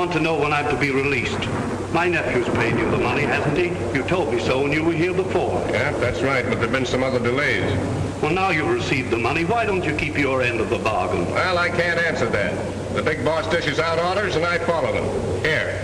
want to know when I'm to be released. My nephew's paid you the money, hasn't he? You told me so when you were here before. Yeah, that's right, but there've been some other delays. Well, now you've received the money. Why don't you keep your end of the bargain? Well, I can't answer that. The big boss dishes out orders, and I follow them. Here.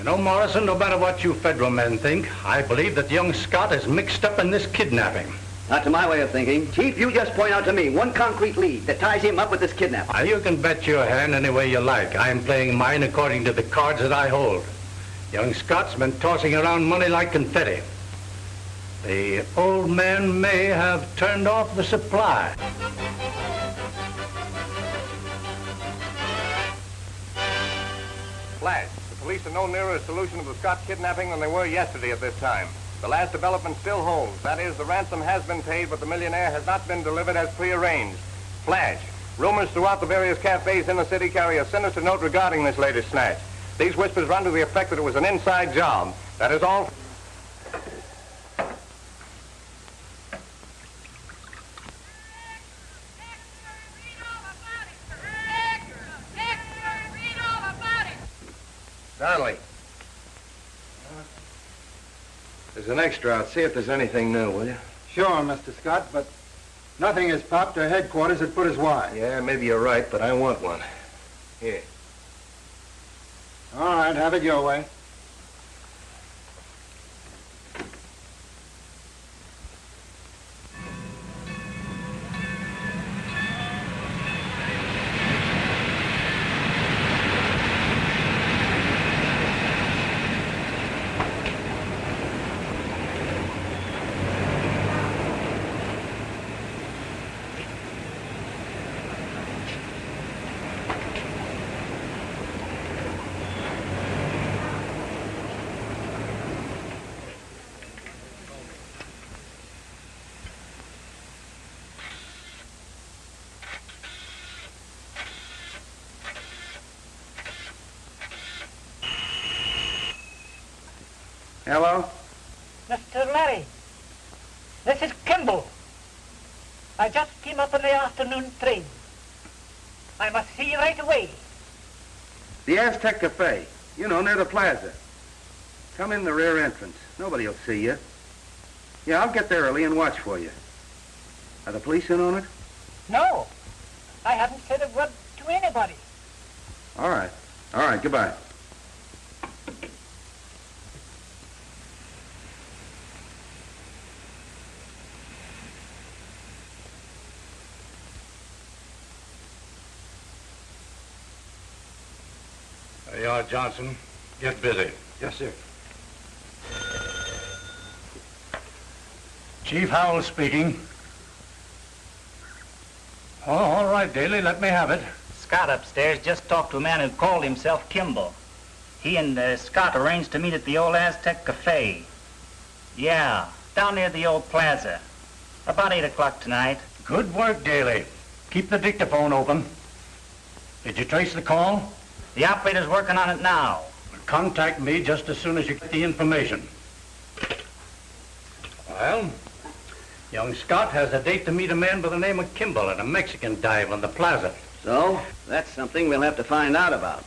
No, Morrison, no matter what you federal men think, I believe that young Scott is mixed up in this kidnapping. Not to my way of thinking. Chief, you just point out to me one concrete lead that ties him up with this kidnapping. You can bet your hand any way you like. I'm playing mine according to the cards that I hold. Young Scott's been tossing around money like confetti. The old man may have turned off the supply. Flash. The police are no nearer a solution of the Scott kidnapping than they were yesterday at this time. The last development still holds. That is, the ransom has been paid, but the millionaire has not been delivered as prearranged. Flash. Rumors throughout the various cafes in the city carry a sinister note regarding this latest snatch. These whispers run to the effect that it was an inside job. That is all. Donnelly. There's an extra out. See if there's anything new, will you? Sure, Mr. Scott, but nothing has popped to headquarters at put as wide. Yeah, maybe you're right, but I want one. Here. All right, have it your way. Hello? Mr. Larry, this is Kimball. I just came up on the afternoon train. I must see you right away. The Aztec Cafe, you know, near the plaza. Come in the rear entrance. Nobody will see you. Yeah, I'll get there early and watch for you. Are the police in on it? No, I haven't said a word to anybody. All right. All right, goodbye. There you are, Johnson. Get busy. Yes, sir. Chief Howell speaking. Oh, all right, Daly, let me have it. Scott upstairs just talked to a man who called himself Kimball. He and Scott arranged to meet at the old Aztec Cafe. Yeah, down near the old plaza. About 8 o'clock tonight. Good work, Daly. Keep the dictaphone open. Did you trace the call? The operator's working on it now. Contact me just as soon as you get the information. Well, young Scott has a date to meet a man by the name of Kimball at a Mexican dive on the plaza. So, that's something we'll have to find out about.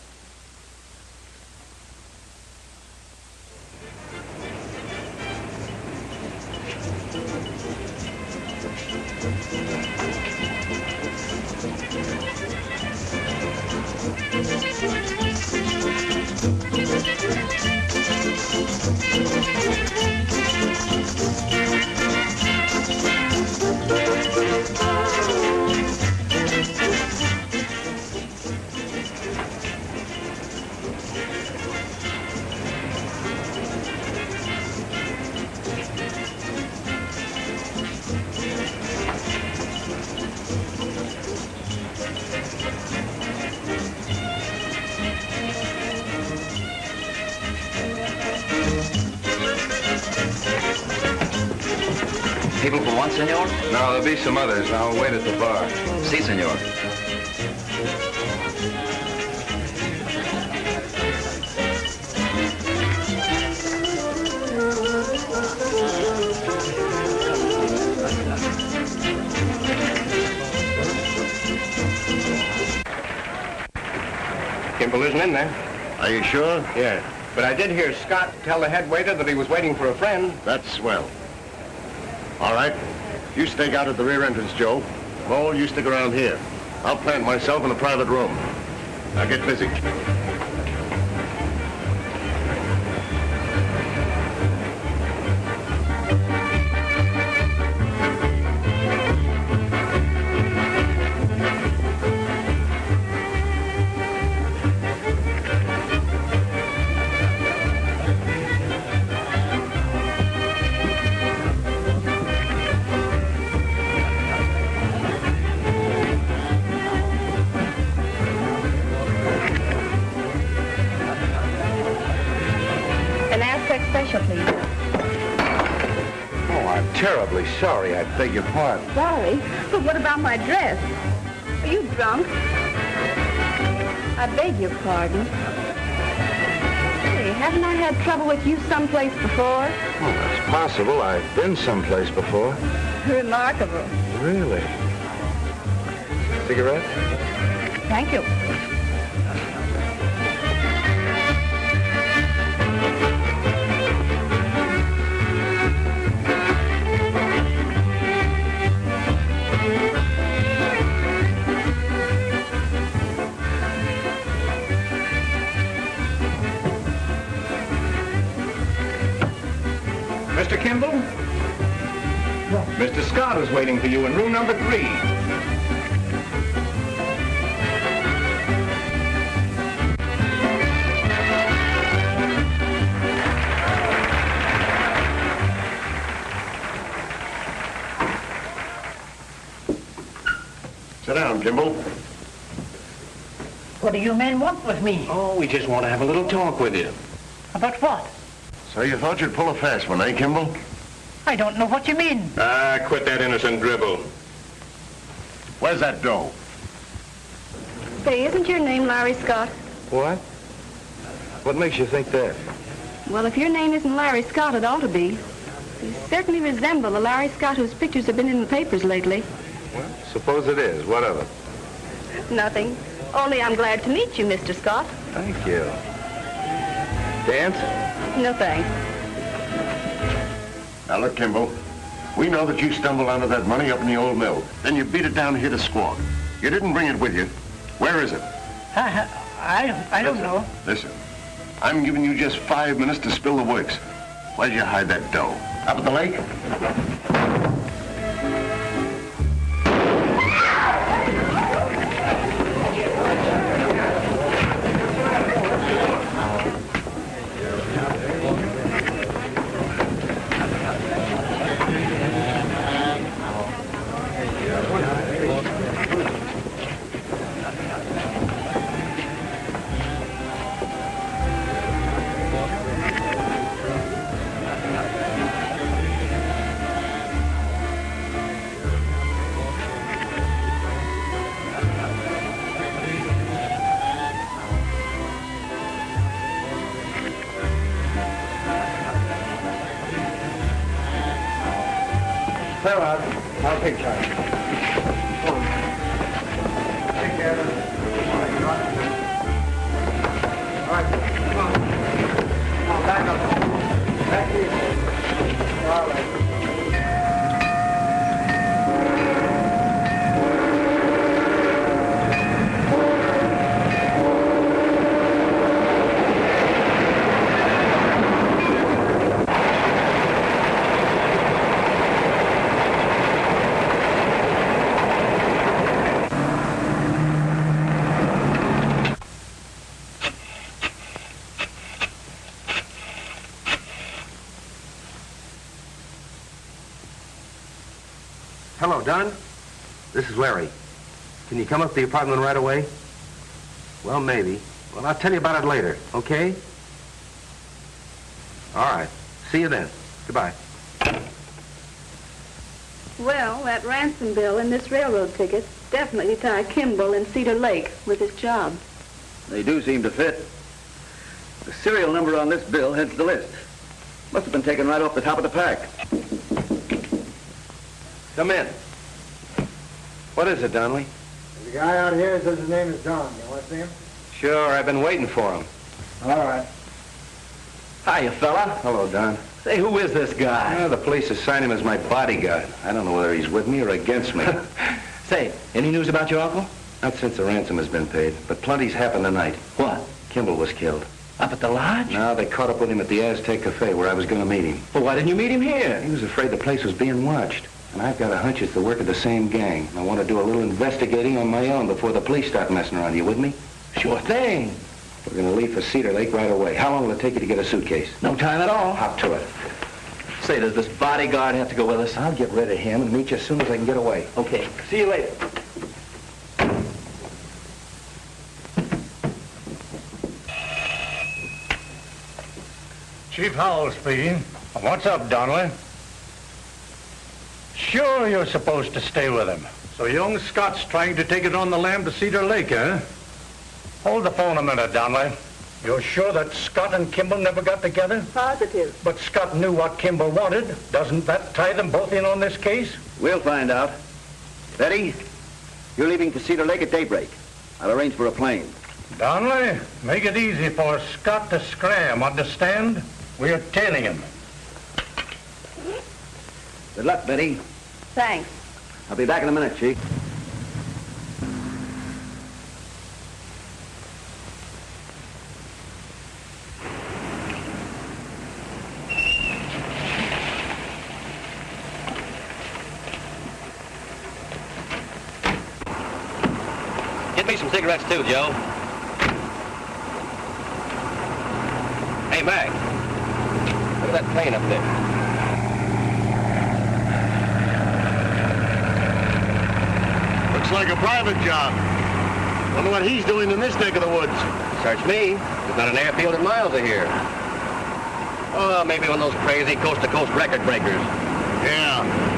People for one, senor? No, there'll be some others. I'll wait at the bar. Si, senor. Kimball isn't in there. Are you sure? Yeah. But I did hear Scott tell the head waiter that he was waiting for a friend. That's swell. All right. You stake out at the rear entrance, Joe. Mole, you stick around here. I'll plant myself in a private room. Now get busy. Special, please. Oh, I'm terribly sorry. I beg your pardon. Sorry? But what about my dress? Are you drunk? I beg your pardon. Hey, haven't I had trouble with you someplace before? Oh, that's possible. I've been someplace before. Remarkable. Really? Cigarette? Thank you. Mr. Kimball? Mr. Scott is waiting for you in room number 3. Sit down, Kimball. What do you men want with me? Oh, we just want to have a little talk with you. About what? So you thought you'd pull a fast one, eh, Kimball? I don't know what you mean. Quit that innocent dribble. Where's that dough? Say, isn't your name Larry Scott? What? What makes you think that? Well, if your name isn't Larry Scott, it ought to be. You certainly resemble the Larry Scott whose pictures have been in the papers lately. Well, suppose it is. What of it? Nothing. Only I'm glad to meet you, Mr. Scott. Thank you. Dance? No, thanks. Now, look, Kimball. We know that you stumbled onto that money up in the old mill. Then you beat it down and hit a squawk. You didn't bring it with you. Where is it? I don't know. Listen, I'm giving you just 5 minutes to spill the works. Where'd you hide that dough? Up at the lake? Clear out. I'll take charge. Come on. Take care of it. All right. Come on. Come on, back up. Back here. All right. Hello, Don. This is Larry. Can you come up to the apartment right away? Well, maybe. Well, I'll tell you about it later, okay? All right. See you then. Goodbye. Well, that ransom bill and this railroad ticket definitely tie Kimball and Cedar Lake with his job. They do seem to fit. The serial number on this bill heads the list. Must have been taken right off the top of the pack. Come in. What is it, Donnelly? The guy out here says his name is Don. You want to see him? Sure, I've been waiting for him. All right. Hiya, fella. Hello, Don. Say, who is this guy? The police assigned him as my bodyguard. I don't know whether he's with me or against me. Say, any news about your uncle? Not since the ransom has been paid, but plenty's happened tonight. What? Kimball was killed. Up at the lodge? No, they caught up with him at the Aztec Cafe where I was going to meet him. Well, why didn't you meet him here? He was afraid the place was being watched. And I've got a hunch it's the work of the same gang. I want to do a little investigating on my own before the police start messing around. You with me? Sure thing. We're going to leave for Cedar Lake right away. How long will it take you to get a suitcase? No time at all. Hop to it. Say, does this bodyguard have to go with us? I'll get rid of him and meet you as soon as I can get away. Okay. See you later. Chief Howell speaking. What's up, Donnelly? Sure, you're supposed to stay with him. So young Scott's trying to take it on the lam to Cedar Lake, eh? Hold the phone a minute, Donnelly. You're sure that Scott and Kimball never got together? Positive. But Scott knew what Kimball wanted. Doesn't that tie them both in on this case? We'll find out. Betty, you're leaving for Cedar Lake at daybreak. I'll arrange for a plane. Donnelly, make it easy for Scott to scram, understand? We're tailing him. Good luck, Betty. Thanks. I'll be back in a minute, Chief. Get me some cigarettes too, Joe. Hey, Mac. Look at that plane up there. Looks like a private job. Wonder what he's doing in this neck of the woods. Search me. There's not an airfield in miles of here. Oh, maybe one of those crazy coast-to-coast record breakers. Yeah.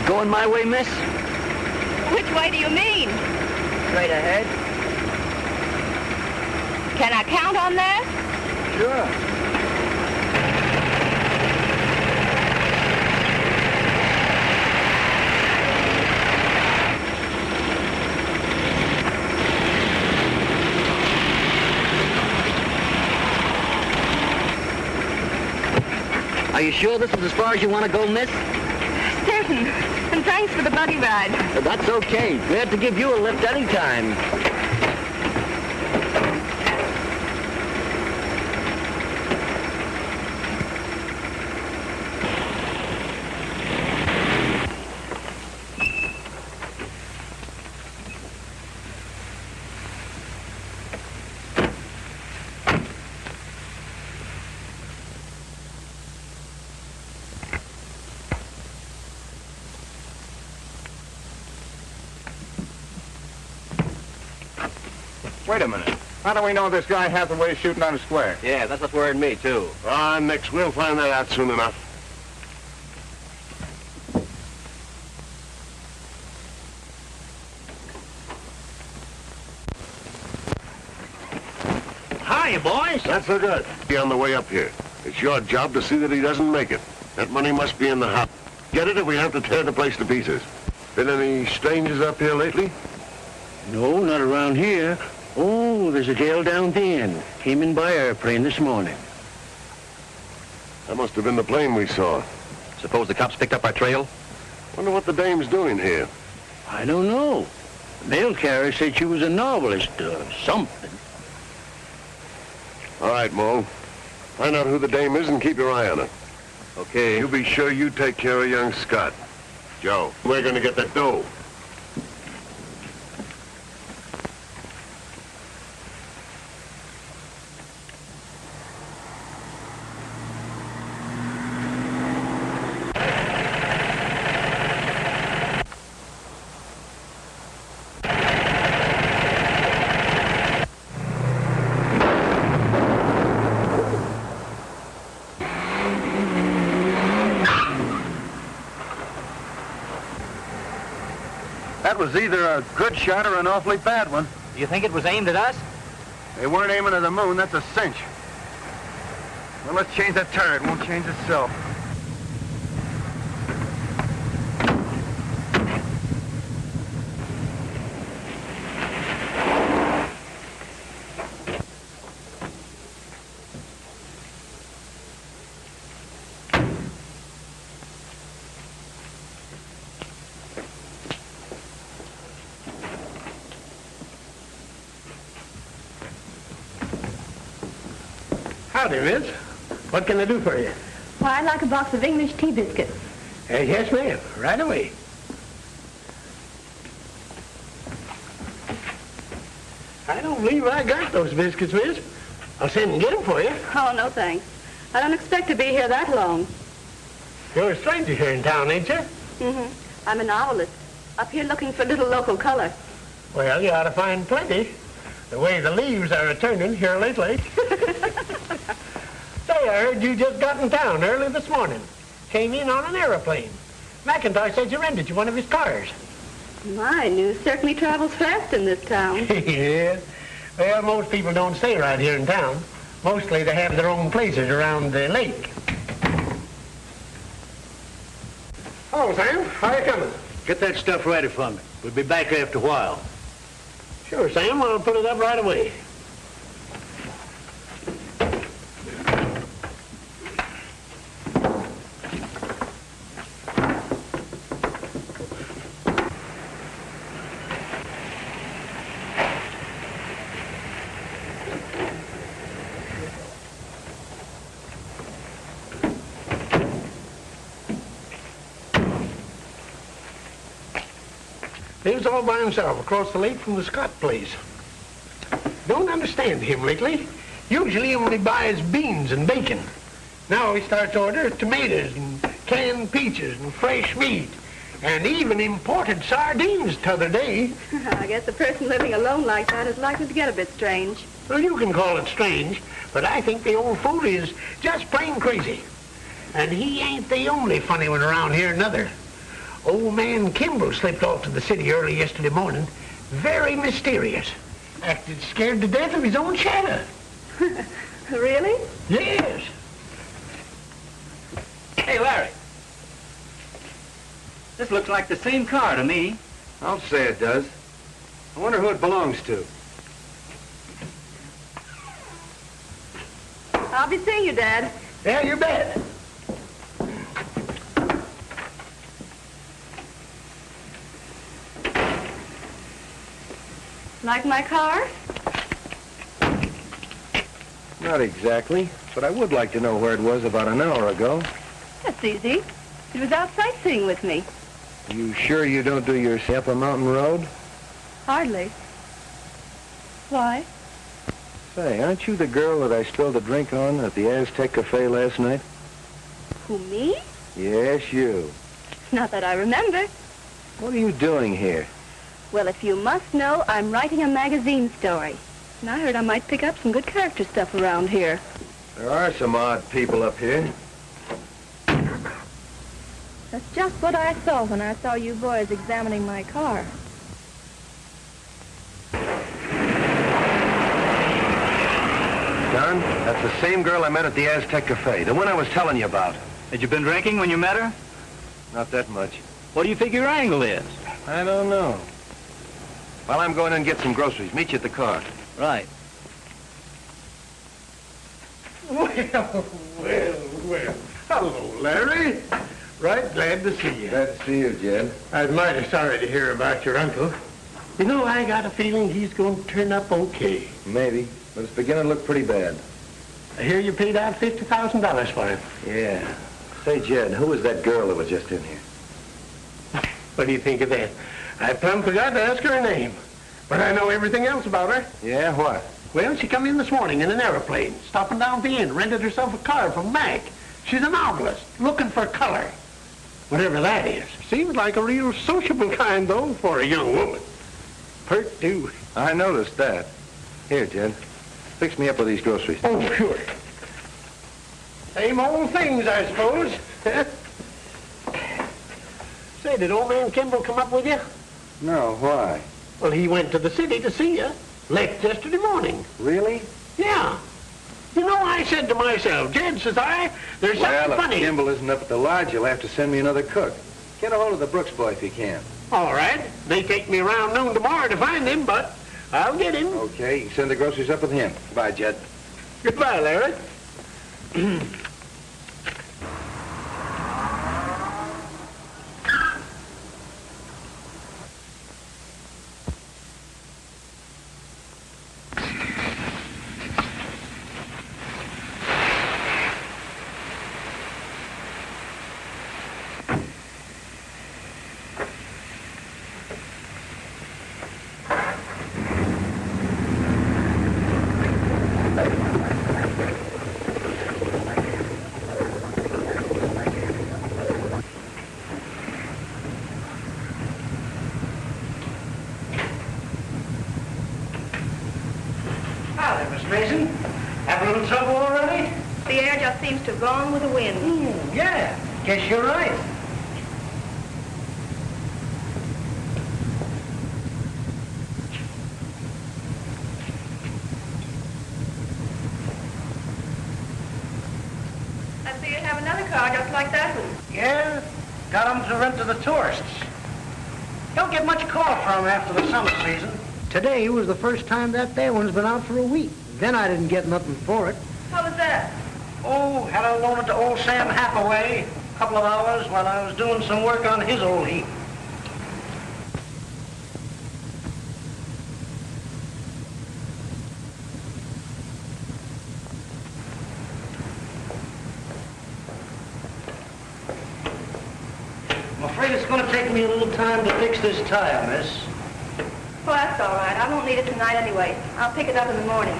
Going my way, miss? Which way do you mean? Straight ahead. Can I count on that? Sure. Are you sure this is as far as you want to go, miss? Certain. And thanks for the buggy ride. That's okay. Glad to give you a lift anytime. Wait a minute. How do we know this guy Hathaway's shooting on a square? Yeah, that's what's worrying me, too. Ah, Nix, we'll find that out soon enough. Hiya, boys. That's so good. Be on the way up here. It's your job to see that he doesn't make it. That money must be in the house. Get it if we have to tear the place to pieces. Been any strangers up here lately? No, not around here. Oh, there's a gal down at the end. Came in by airplane this morning. That must have been the plane we saw. Suppose the cops picked up our trail? Wonder what the dame's doing here. I don't know. The mail carrier said she was a novelist or something. All right, Mo. Find out who the dame is and keep your eye on her. Okay. You be sure you take care of young Scott. Joe, we're going to get that dough. That was either a good shot or an awfully bad one. Do you think it was aimed at us? They weren't aiming at the moon, that's a cinch. Well, let's change that tire. It won't change itself. Howdy, miss. What can I do for you? Why, I'd like a box of English tea biscuits. Yes, ma'am. Right away. I don't believe I got those biscuits, miss. I'll send and get them for you. Oh, no thanks. I don't expect to be here that long. You're a stranger here in town, ain't you? Mm-hmm. I'm a novelist. Up here looking for a little local color. Well, you ought to find plenty. The way the leaves are a-turning here lately. Say, I heard you just got in town early this morning. Came in on an aeroplane. McIntosh said you rented you one of his cars. My, news certainly travels fast in this town. Yeah. Well, most people don't stay right here in town. Mostly they have their own places around the lake. Hello, Sam. How are you coming? Get that stuff ready for me. We'll be back after a while. Sure, Sam. I'll put it up right away. Lives all by himself across the lake from the Scott place. Don't understand him lately. Usually he only buys beans and bacon. Now he starts to order tomatoes and canned peaches and fresh meat and even imported sardines t'other day. I guess a person living alone like that is likely to get a bit strange. Well, you can call it strange, but I think the old fool is just plain crazy. And he ain't the only funny one around here, neither. Old man Kimball slipped off to the city early yesterday morning. Very mysterious. Acted scared to death of his own shadow. Really? Yes. Hey, Larry. This looks like the same car to me. I'll say it does. I wonder who it belongs to. I'll be seeing you, Dad. Yeah, you bet. Like my car? Not exactly, but I would like to know where it was about an hour ago. That's easy. It was out sightseeing with me. You sure you don't do your up a mountain road? Hardly. Why? Say, aren't you the girl that I spilled a drink on at the Aztec Cafe last night? Who, me? Yes, you. Not that I remember. What are you doing here? Well, if you must know, I'm writing a magazine story. And I heard I might pick up some good character stuff around here. There are some odd people up here. That's just what I thought when I saw you boys examining my car. Don, that's the same girl I met at the Aztec Cafe, the one I was telling you about. Had you been drinking when you met her? Not that much. What do you think your angle is? I don't know. Well, I'm going in and get some groceries. Meet you at the car. Right. Well. Hello, Larry. Right glad to see you. Glad to see you, Jed. I was mighty sorry to hear about your uncle. You know, I got a feeling he's going to turn up okay. Maybe, but it's beginning to look pretty bad. I hear you paid out $50,000 for him. Yeah. Say, Jed, who was that girl that was just in here? What do you think of that? I plumb forgot to ask her name. But I know everything else about her. Yeah, what? Well, she come in this morning in an aeroplane, stopping down at the inn, rented herself a car from Mac. She's a novelist, looking for color. Whatever that is. Seems like a real sociable kind, though, for a young woman. Pert, too. I noticed that. Here, Jed. Fix me up with these groceries. Oh, sure. Same old things, I suppose. Say, did old man Kimball come up with you? No, why? Well, he went to the city to see you. Left yesterday morning. Really? Yeah. You know, I said to myself, Jed, says I, there's something funny. If Kimball isn't up at the lodge, you'll have to send me another cook. Get a hold of the Brooks boy if you can. All right. They take me around noon tomorrow to find him, but I'll get him. Okay, you can send the groceries up with him. Goodbye, Jed. Goodbye, Larry. Mason, have a little trouble already? The air just seems to have gone with the wind. Yeah, guess you're right. I see you have another car just like that one. Yeah, got them to rent to the tourists. Don't get much call from them after the summer season. Today was the first time that there one's been out for a week. Then I didn't get nothing for it. How was that? Oh, had I loaned it to old Sam Hathaway a couple of hours while I was doing some work on his old heap. I'm afraid it's going to take me a little time to fix this tire, miss. Well, that's all right. I won't need it tonight anyway. I'll pick it up in the morning.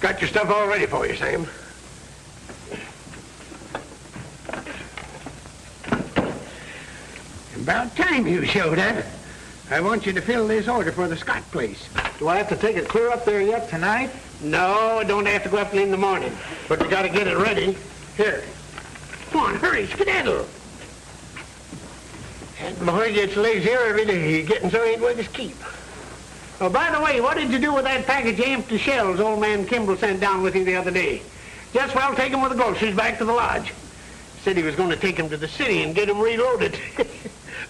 Got your stuff all ready for you, Sam. About time you showed up. I want you to fill this order for the Scott place. Do I have to take it clear up there yet tonight? No, it don't have to go up in the morning. But we gotta get it ready. Here. Come on, hurry, skedaddle. That boy gets lazier every day. Getting so he ain't worth his keep. Oh, by the way, what did you do with that package of empty shells old man Kimball sent down with you the other day? Just well, take 'em with the groceries back to the lodge. Said he was going to take 'em to the city and get 'em reloaded.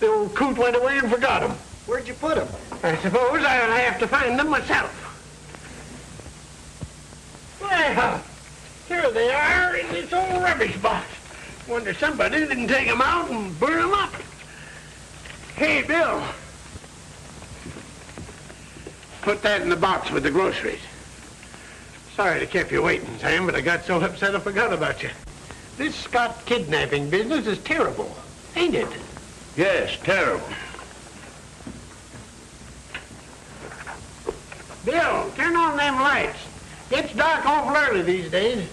The old coot went away and forgot 'em. Where'd you put them? I suppose I'll have to find them myself. Well, here they are in this old rubbish box. Wonder somebody didn't take 'em out and burn 'em up. Hey, Bill. Put that in the box with the groceries. Sorry to keep you waiting, Sam, but I got so upset I forgot about you. This Scott kidnapping business is terrible, ain't it? Yes, terrible. them lights. Gets dark awful early these days.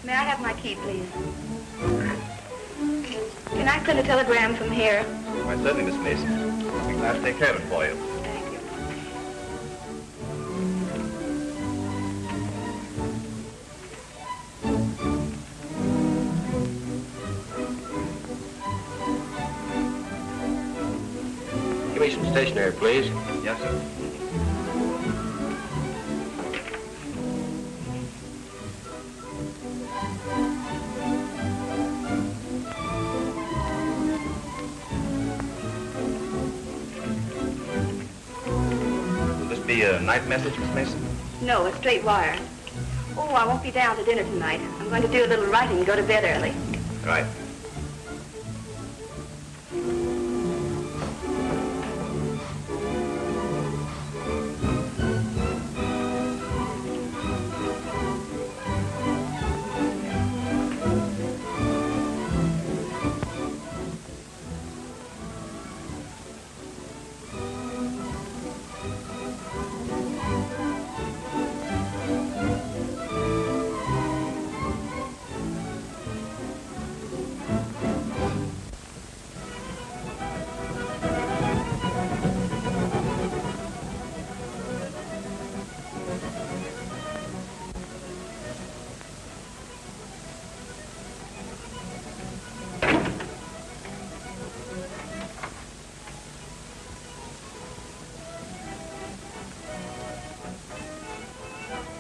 May I have my key, please? Can I send a telegram from here? Why, certainly, Miss Mason. I'll be glad to take care of it for you. Thank you. Give me some stationery, please. Yes, sir. Will this be a night message, Miss Mason? No, a straight wire. Oh, I won't be down to dinner tonight. I'm going to do a little writing and go to bed early. Right.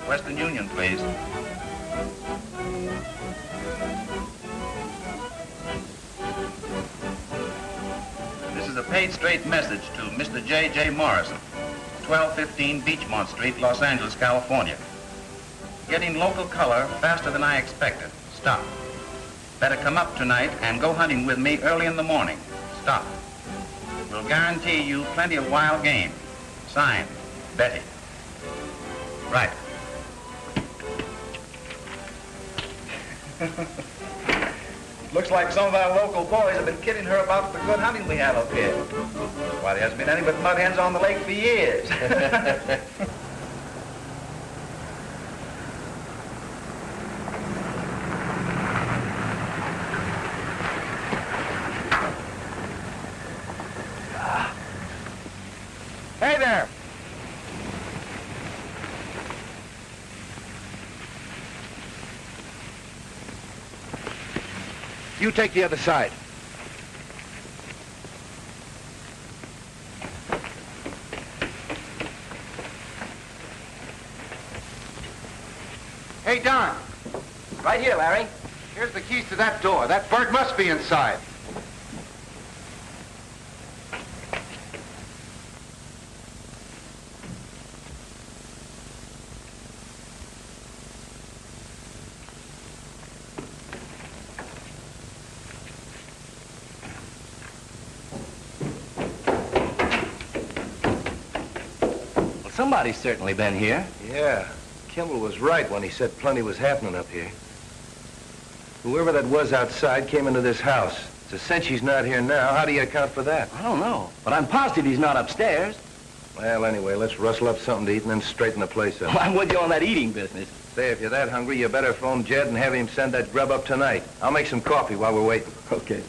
Western Union, please. This is a paid straight message to Mr. J. Morrison, 1215 Beachmont Street, Los Angeles, California. Getting local color faster than I expected. Stop. Better come up tonight and go hunting with me early in the morning. Stop. Will guarantee you plenty of wild game. Signed, Betty. Right. Looks like some of our local boys have been kidding her about the good hunting we have up here. Why, there hasn't been any but mud hens on the lake for years. Hey there. You take the other side. Hey, Don. Right here, Larry. Here's the keys to that door. That bird must be inside. Somebody's certainly been here. Yeah. Kimball was right when he said plenty was happening up here. Whoever that was outside came into this house. It's a cinch he's not here now. How do you account for that? I don't know, but I'm positive he's not upstairs. Well, anyway, let's rustle up something to eat and then straighten the place up. Well, I'm with you on that eating business. Say, if you're that hungry, you better phone Jed and have him send that grub up tonight. I'll make some coffee while we're waiting. Okay.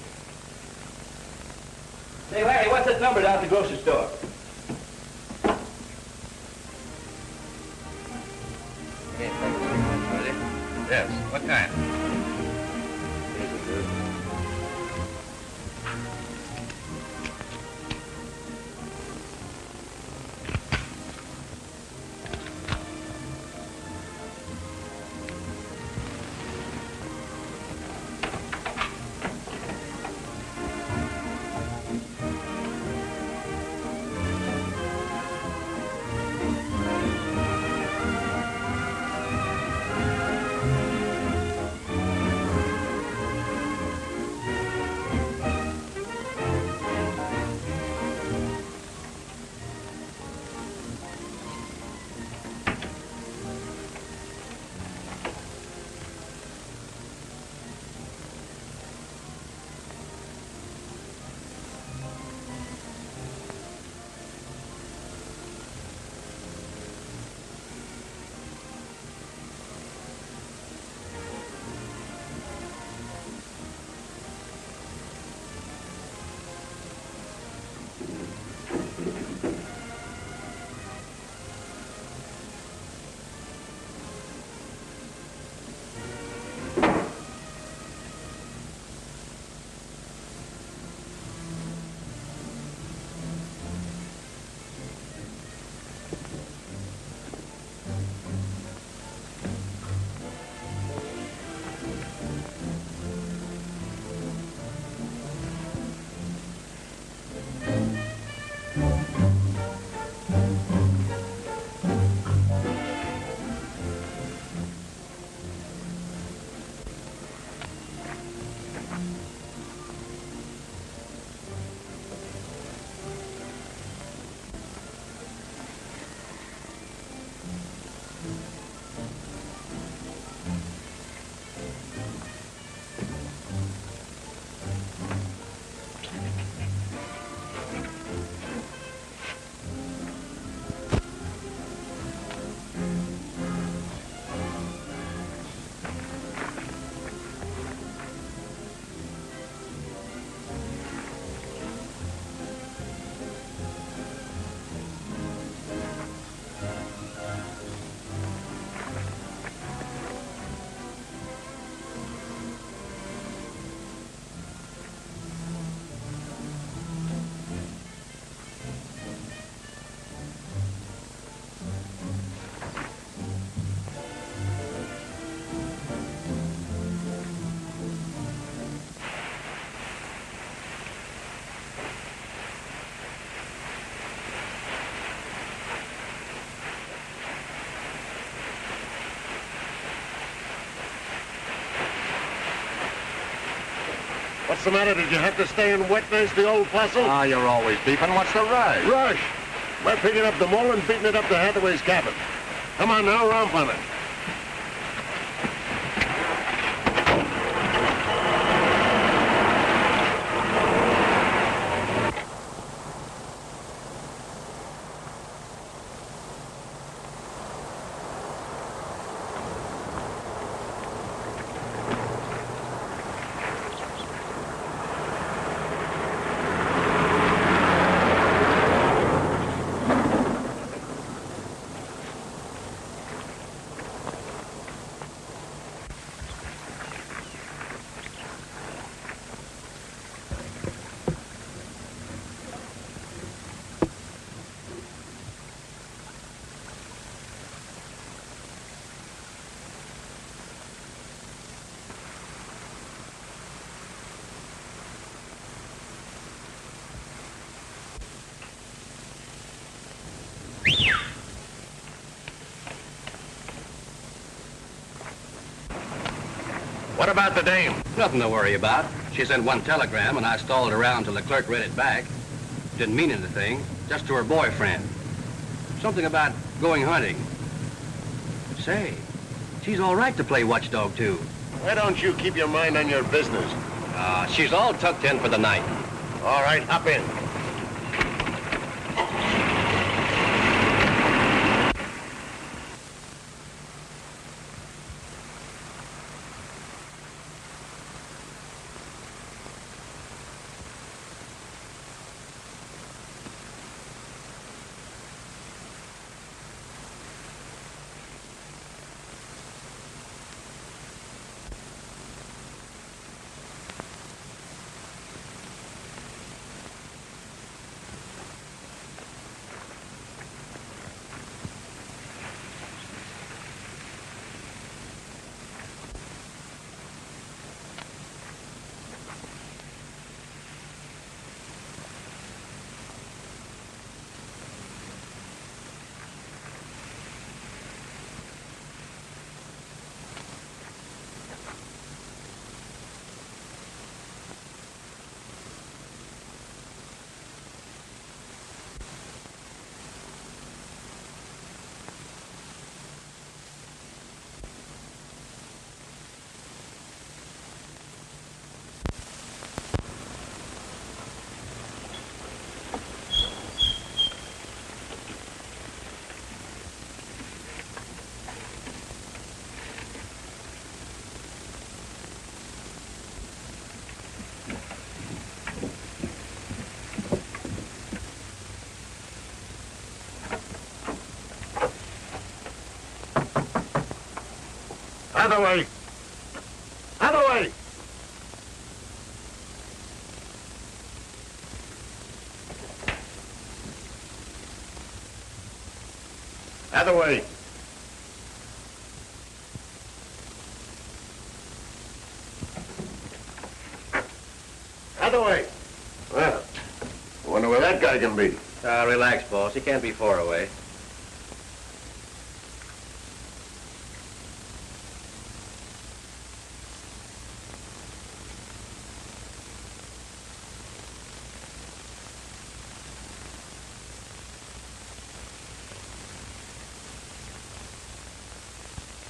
Say, Larry, what's that number down at the grocery store? Yes. What kind? What's the matter? Did you have to stay and wet nurse the old fossil? Ah, you're always beefing. What's the rush? Rush! We're picking up the mole and beating it up to Hathaway's cabin. Come on now, romp on it. What about the dame? Nothing to worry about. She sent one telegram, and I stalled around till the clerk read it back. Didn't mean anything, just to her boyfriend. Something about going hunting. Say, she's all right to play watchdog, too. Why don't you keep your mind on your business? She's all tucked in for the night. All right, hop in. Hathaway! Hathaway! Hathaway! Hathaway! Well, I wonder where that guy can be. Relax, boss. He can't be far away.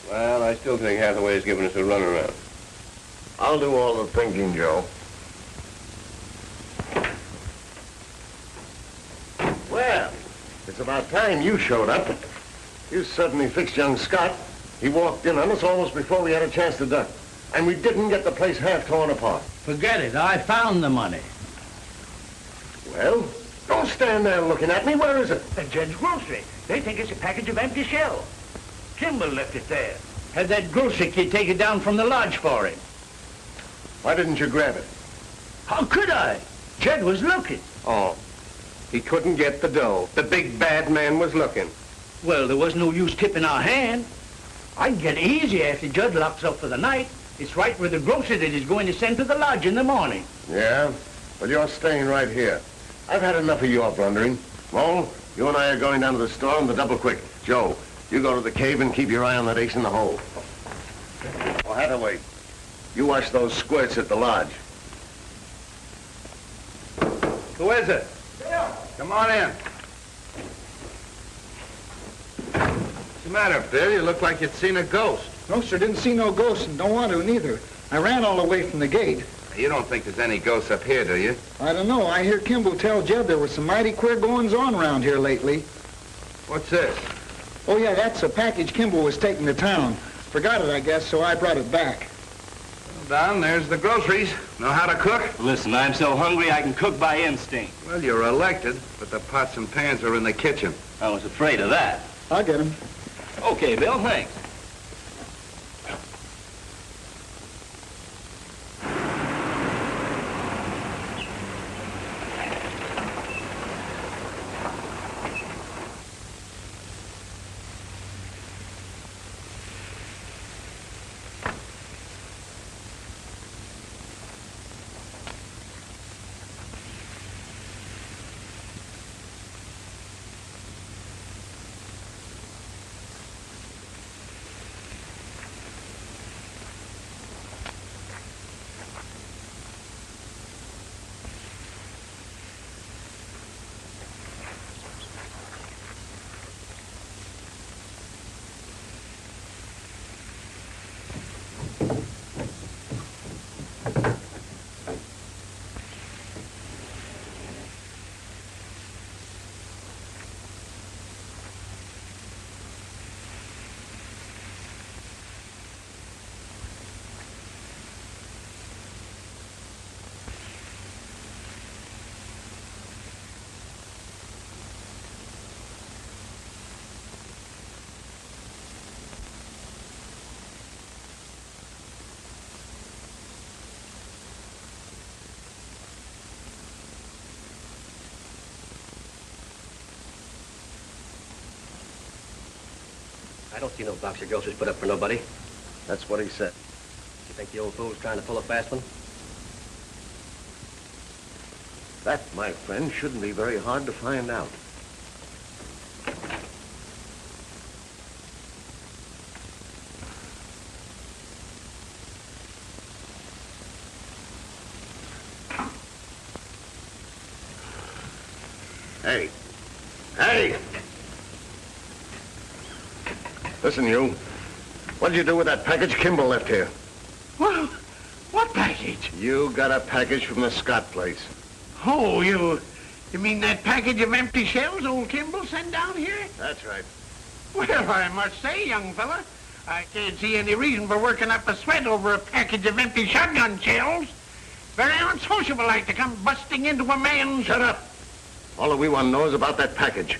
Well, I still think Hathaway's giving us a runaround. I'll do all the thinking, Joe. Well, it's about time you showed up. You suddenly fixed young Scott. He walked in on us almost before we had a chance to duck. And we didn't get the place half torn apart. Forget it. I found the money. Well, don't stand there looking at me. Where is it? At Jed's grocery. They think it's a package of empty shell. Kimball left it there. Had that grocery kid take it down from the lodge for him. Why didn't you grab it? How could I? Jed was looking. Oh, he couldn't get the dough. The big bad man was looking. Well, there was no use tipping our hand. I can get easy after Judd locks up for the night. It's right where the grocery that he's going to send to the lodge in the morning. Yeah? Well, you're staying right here. I've had enough of your blundering. Mole, you and I are going down to the store on the double quick. Joe, you go to the cave and keep your eye on that ace in the hole. Oh, Hathaway, you watch those squirts at the lodge. Who is it? Bill. Come on in. What's the matter, Bill? You look like you'd seen a ghost. No, sir, didn't see no ghost and don't want to neither. I ran all the way from the gate. You don't think there's any ghosts up here, do you? I don't know. I hear Kimball tell Jeb there was some mighty queer goings-on around here lately. What's this? Oh, yeah, that's a package Kimball was taking to town. Forgot it, I guess, so I brought it back. Well, Don, there's the groceries. Know how to cook? Listen, I'm so hungry I can cook by instinct. Well, you're elected, but the pots and pans are in the kitchen. I was afraid of that. I'll get him. Okay, Bill, thanks. I don't see no box of groceries put up for nobody. That's what he said. You think the old fool's trying to pull a fast one? That, my friend, shouldn't be very hard to find out. Hey. Hey! Listen, you. What'd you do with that package Kimball left here? Well, what package? You got a package from the Scott place. Oh, you mean that package of empty shells old Kimball sent down here? That's right. Well, I must say, young fella, I can't see any reason for working up a sweat over a package of empty shotgun shells. Very unsociable like to come busting into a man's... Shut up. All that we want to know is about that package.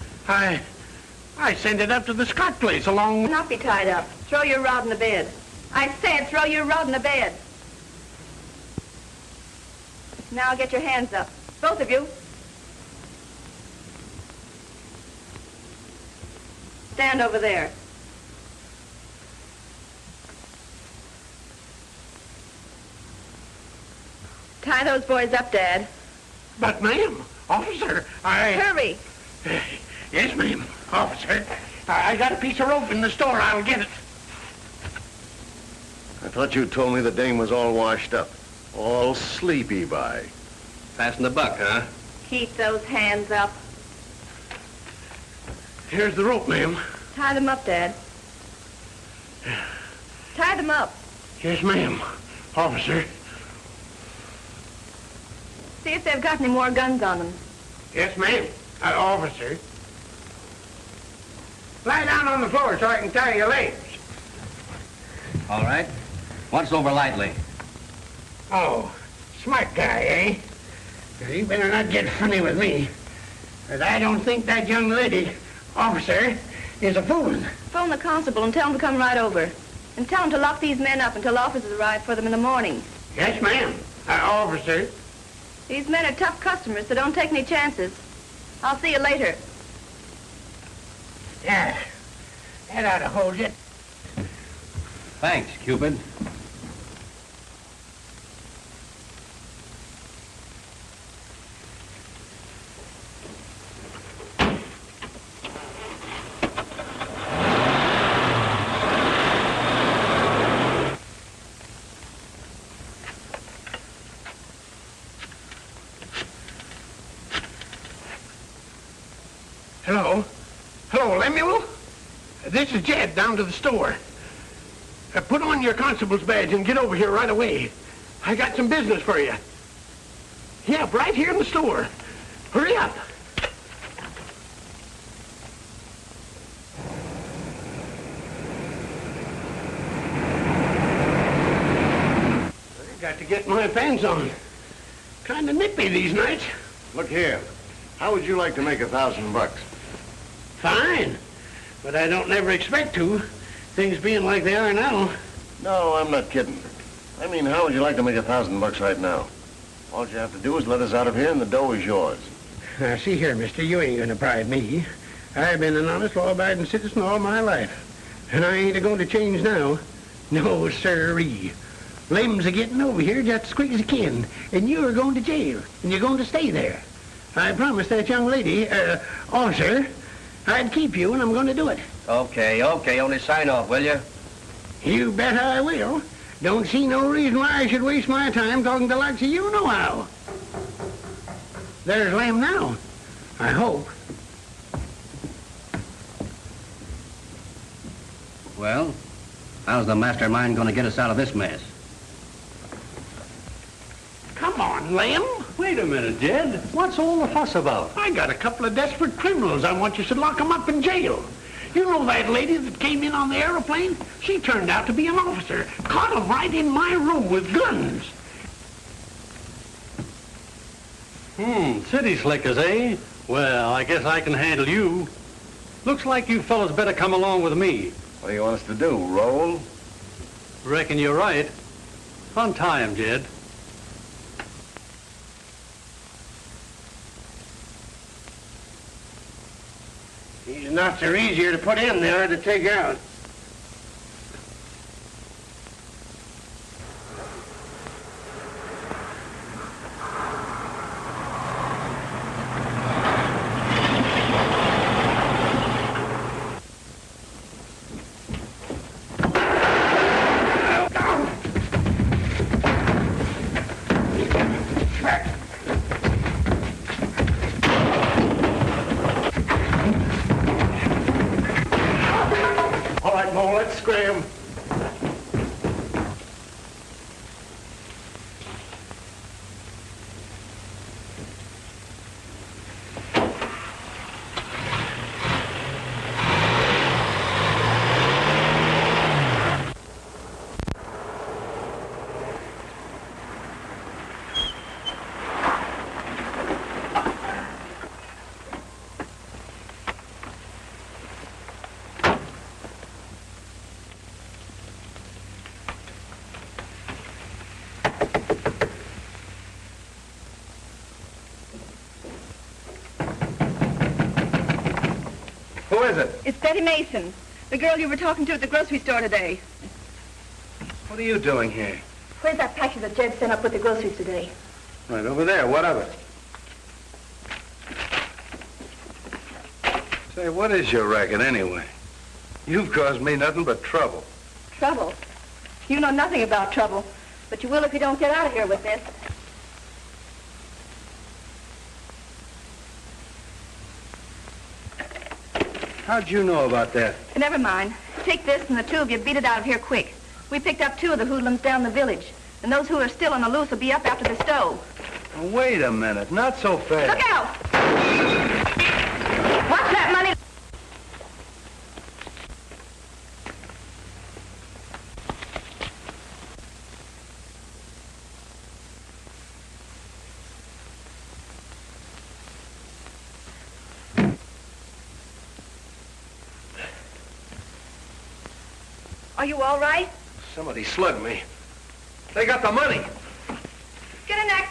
I sent it up to the Scott place along... Not be tied up. Throw your rod in the bed. I said throw your rod in the bed. Now get your hands up. Both of you. Stand over there. Tie those boys up, Dad. But, ma'am, officer, Hurry. Yes, ma'am, officer. I got a piece of rope in the store. I'll get it. I thought you told me the dame was all washed up. All sleepy by. Fasten the buck, huh? Keep those hands up. Here's the rope, ma'am. Tie them up, Dad. Tie them up. Yes, ma'am, officer. See if they've got any more guns on them. Yes, ma'am, officer. Lie down on the floor so I can tie your legs. All right. Once over lightly. Oh, smart guy, eh? You better not get funny with me. But I don't think that young lady, officer, is a fooling. Phone the constable and tell him to come right over. And tell him to lock these men up until officers arrive for them in the morning. Yes, ma'am, officer. These men are tough customers, so don't take any chances. I'll see you later. Yeah, that ought to hold you. Thanks, Cupid. Hello? Hello, Lemuel? This is Jed down to the store. Put on your constable's badge and get over here right away. I got some business for you. Yep, right here in the store. Hurry up. I got to get my pants on. Kind of nippy these nights. Look here. How would you like to make $1,000? Fine. But I don't never expect to. Things being like they are now. No, I'm not kidding. I mean, how would you like to make $1,000 right now? All you have to do is let us out of here and the dough is yours. Now, see here, mister, you ain't gonna bribe me. I've been an honest, law-abiding citizen all my life. And I ain't a-going to change now. No, sirree. Lem's a-getting over here just as quick as he can. And you're going to jail. And you're going to stay there. I promised that young lady, officer, I'd keep you, and I'm going to do it. Okay, only sign off, will you? You bet I will. Don't see no reason why I should waste my time talking to the likes of you nohow. There's Lem now. I hope. Well, how's the mastermind going to get us out of this mess? Come on, Lem. Wait a minute, Jed. What's all the fuss about? I got a couple of desperate criminals. I want you to lock them up in jail. You know that lady that came in on the aeroplane? She turned out to be an officer. Caught them right in my room with guns. City slickers, eh? Well, I guess I can handle you. Looks like you fellas better come along with me. What do you want us to do, roll? Reckon you're right. Untie him, Jed. These knots are easier to put in than they are to take out. All right, Mo, let's scram. Who is it? It's Betty Mason, the girl you were talking to at the grocery store today. What are you doing here? Where's that package that Jed sent up with the groceries today? Right over there. What of it? Say, what is your racket anyway? You've caused me nothing but trouble. Trouble? You know nothing about trouble, but you will if you don't get out of here with this. How'd you know about that? Never mind. Take this and the two of you beat it out of here quick. We picked up two of the hoodlums down the village, and those who are still on the loose will be up after the stove. Now, wait a minute. Not so fast. Look out! What's that money? Are you all right? Somebody slugged me. They got the money. Get in there.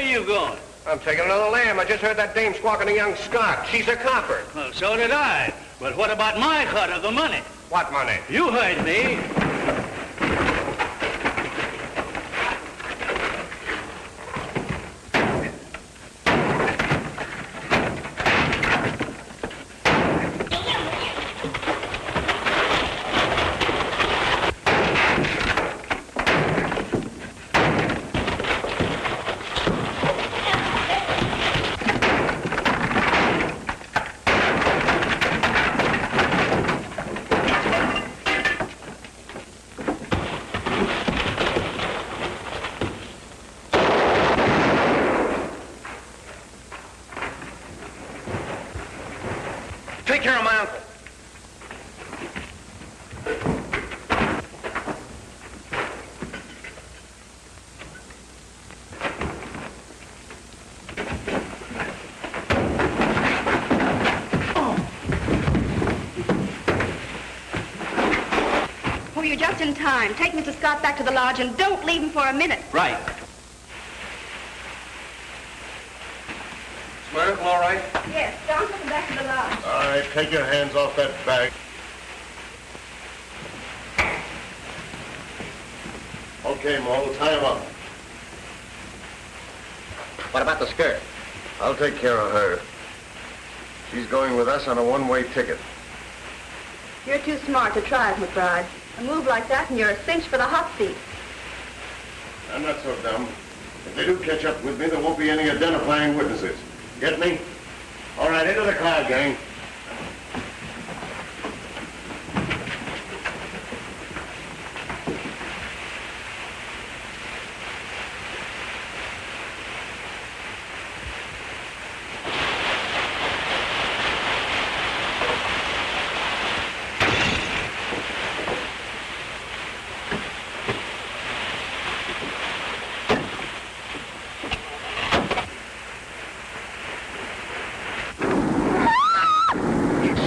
Where you going? I'm taking another lamb. I just heard that dame squawking to young Scott. She's a copper. Well, so did I. But what about my cut of the money? What money? You heard me. Take care of my uncle. Oh, you're just in time. Take Mr. Scott back to the lodge and don't leave him for a minute. Right. Is my uncle all right? Yes, John took him back to the lodge. All right, take your hands off that bag. Okay, Mo, tie him up. What about the skirt? I'll take care of her. She's going with us on a one-way ticket. You're too smart to try it, McBride. A move like that and you're a cinch for the hot seat. I'm not so dumb. If they do catch up with me, there won't be any identifying witnesses. Get me? All right, into the car, gang.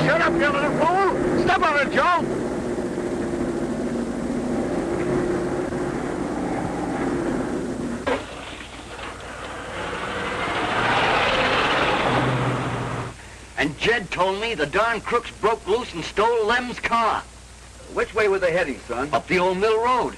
Shut up, you little fool! Step on it, Joe! And Jed told me the darn crooks broke loose and stole Lem's car. Which way were they heading, son? Up the old mill road.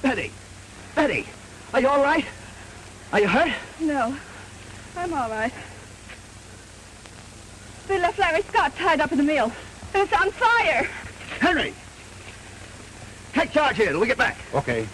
Betty! Betty! Are you all right? Are you hurt? No, I'm all right. They left Larry Scott tied up in the mill. And it's on fire. Henry! Take charge here till we get back. Okay.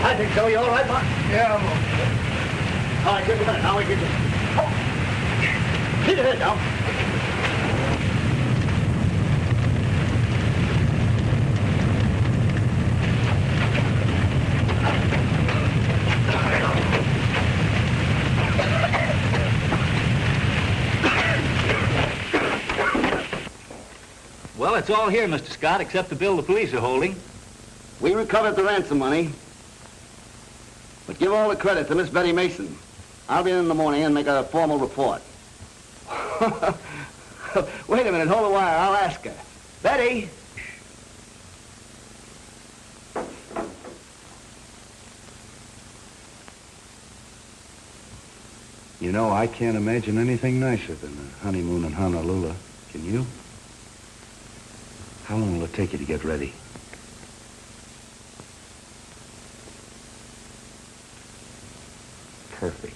I think so. You all right, Mark? Yeah, I'm okay. All right, just a minute. Now we get you. Keep your head down. Well, it's all here, Mr. Scott, except the bill the police are holding. We recovered the ransom money. But give all the credit to Miss Betty Mason. I'll be in the morning and make a formal report. Wait a minute, hold a while. I'll ask her. Betty! You know, I can't imagine anything nicer than a honeymoon in Honolulu. Can you? How long will it take you to get ready? Perfect.